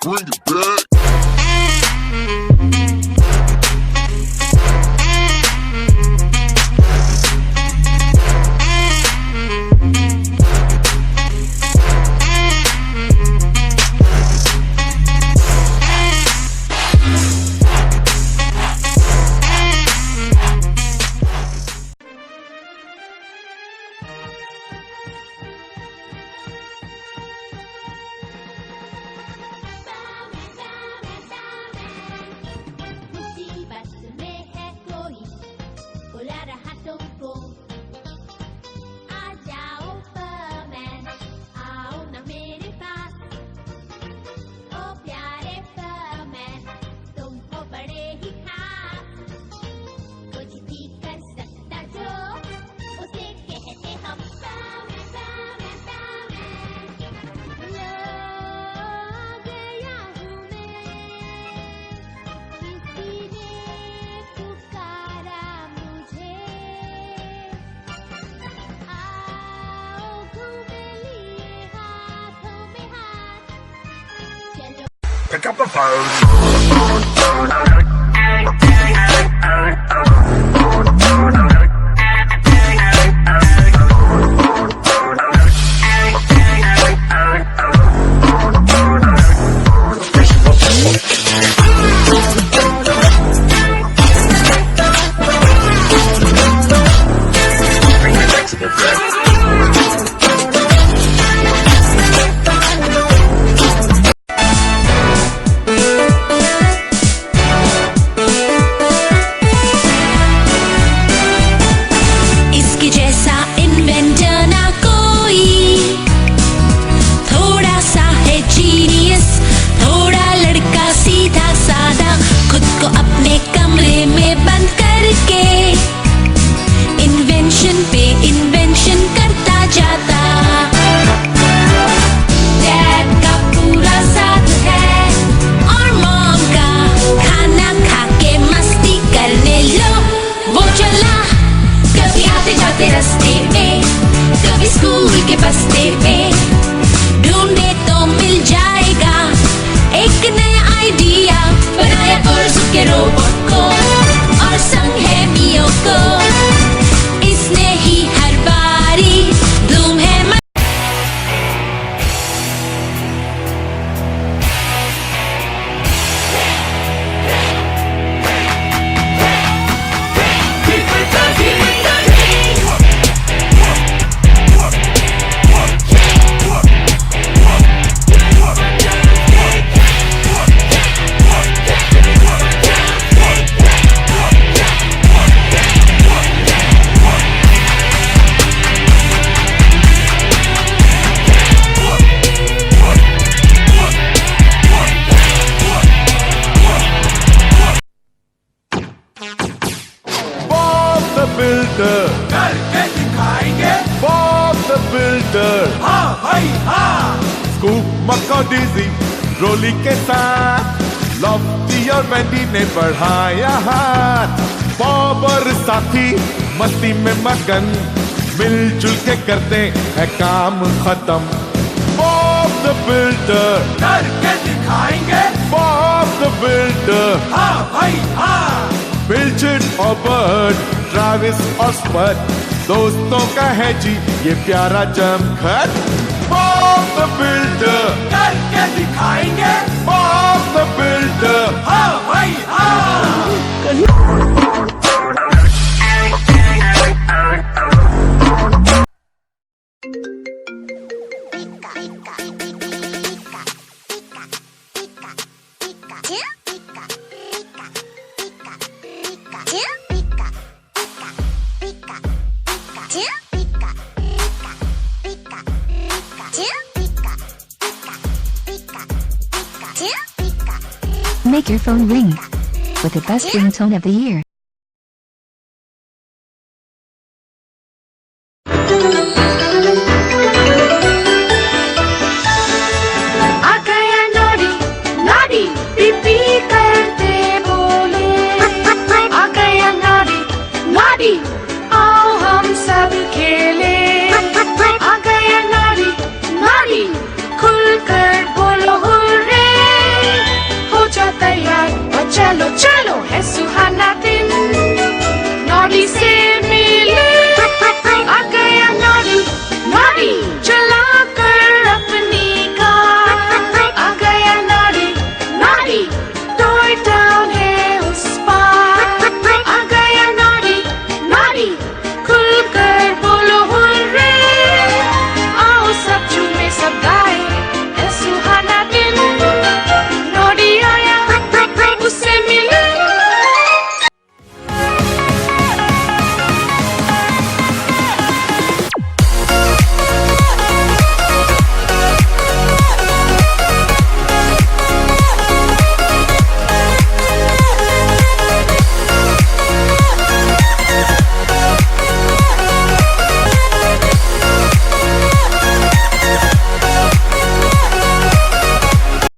bring it back. Pick up the phone. Builder करके दिखाएंगे Bob the Builder हाँ भाई हाँ Scoop McCarthy रोली के साथ लॉफ्टी और वेंडी ने बढ़ाया हाथ बॉब और साथी मस्ती में मगन मिलजुल के करते हैं काम खत्म Bob the Builder करके दिखाएंगे Bob the Builder हाँ भाई हाँ बिल्चर्ड और बर्ड ट्रैविस और स्पट दोस्तों का है जी ये प्यारा जमघट Bob the Builder करके दिखाएंगे Bob the Builder हाँ भाई हाँ Make your phone ring with the best ringtone of the year.